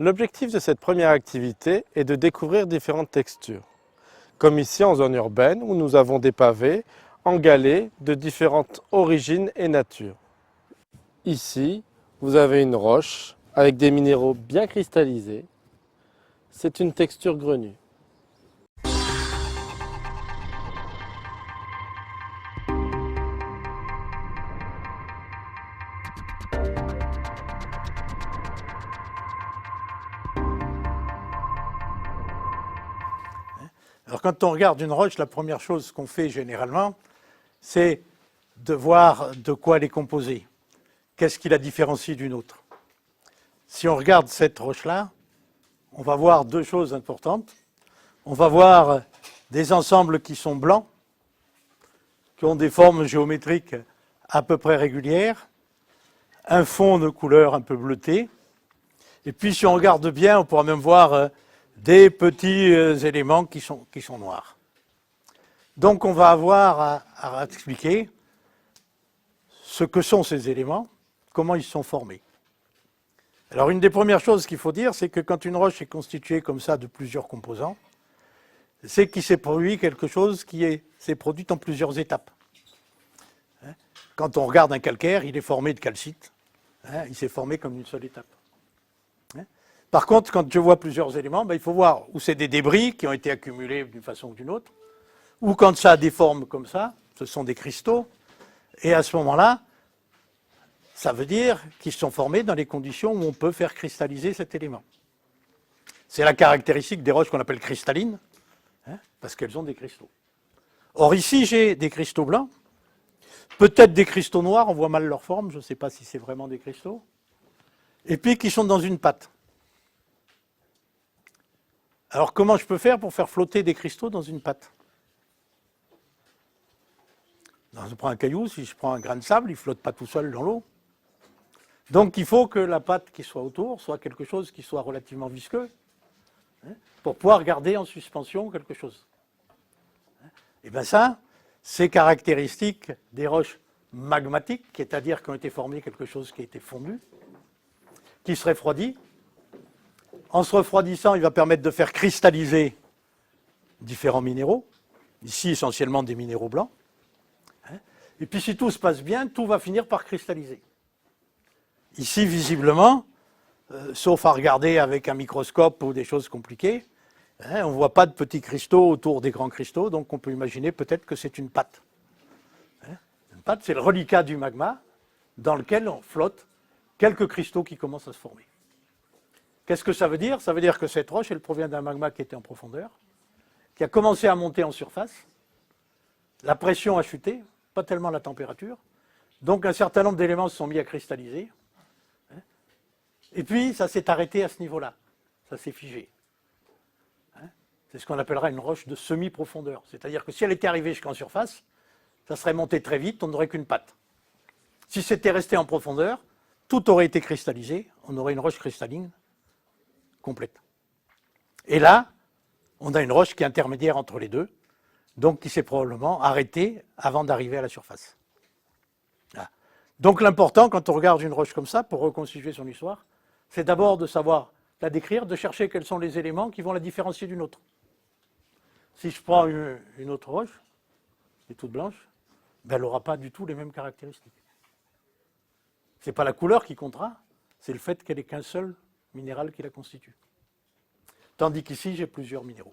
L'objectif de cette première activité est de découvrir différentes textures, comme ici en zone urbaine où nous avons des pavés en galets de différentes origines et natures. Ici, vous avez une roche avec des minéraux bien cristallisés. C'est une texture grenue. Alors quand on regarde une roche, la première chose qu'on fait généralement, c'est de voir de quoi elle est composée. Qu'est-ce qui la différencie d'une autre? Si on regarde cette roche-là, on va voir deux choses importantes. On va voir des ensembles qui sont blancs, qui ont des formes géométriques à peu près régulières, un fond de couleur un peu bleutée. Et puis si on regarde bien, on pourra même voir des petits éléments qui sont noirs. Donc on va avoir à expliquer ce que sont ces éléments, comment ils sont formés. Alors une des premières choses qu'il faut dire, c'est que quand une roche est constituée comme ça de plusieurs composants, c'est qu'il s'est produit quelque chose qui s'est produit en plusieurs étapes. Quand on regarde un calcaire, il est formé de calcite. Il s'est formé comme une seule étape. Par contre, quand je vois plusieurs éléments, il faut voir où c'est des débris qui ont été accumulés d'une façon ou d'une autre, ou quand ça a des formes comme ça, ce sont des cristaux, et à ce moment-là, ça veut dire qu'ils sont formés dans les conditions où on peut faire cristalliser cet élément. C'est la caractéristique des roches qu'on appelle cristallines, parce qu'elles ont des cristaux. Or ici, j'ai des cristaux blancs, peut-être des cristaux noirs, on voit mal leur forme, je ne sais pas si c'est vraiment des cristaux, et puis qui sont dans une pâte. Alors comment je peux faire pour faire flotter des cristaux dans une pâte? Je prends un caillou, si je prends un grain de sable, il ne flotte pas tout seul dans l'eau. Donc il faut que la pâte qui soit autour soit quelque chose qui soit relativement visqueux, pour pouvoir garder en suspension quelque chose. Et bien ça, c'est caractéristique des roches magmatiques, c'est-à-dire qui ont été formées quelque chose qui a été fondu, qui se refroidit. En se refroidissant, il va permettre de faire cristalliser différents minéraux, ici essentiellement des minéraux blancs. Et puis si tout se passe bien, tout va finir par cristalliser. Ici, visiblement, sauf à regarder avec un microscope ou des choses compliquées, on ne voit pas de petits cristaux autour des grands cristaux, donc on peut imaginer peut-être que c'est une pâte. Une pâte, c'est le reliquat du magma dans lequel on flotte quelques cristaux qui commencent à se former. Qu'est-ce que ça veut dire? Ça veut dire que cette roche, elle provient d'un magma qui était en profondeur, qui a commencé à monter en surface, la pression a chuté, pas tellement la température, donc un certain nombre d'éléments se sont mis à cristalliser, et puis ça s'est arrêté à ce niveau-là, ça s'est figé. C'est ce qu'on appellera une roche de semi-profondeur, c'est-à-dire que si elle était arrivée jusqu'en surface, ça serait monté très vite, on n'aurait qu'une patte. Si c'était resté en profondeur, tout aurait été cristallisé, on aurait une roche cristalline complète. Et là, on a une roche qui est intermédiaire entre les deux, donc qui s'est probablement arrêtée avant d'arriver à la surface. Là. Donc l'important, quand on regarde une roche comme ça, pour reconstituer son histoire, c'est d'abord de savoir la décrire, de chercher quels sont les éléments qui vont la différencier d'une autre. Si je prends une autre roche, qui est toute blanche, elle n'aura pas du tout les mêmes caractéristiques. Ce n'est pas la couleur qui comptera, c'est le fait qu'elle n'ait qu'un seul minéral qui la constitue. Tandis qu'ici, j'ai plusieurs minéraux.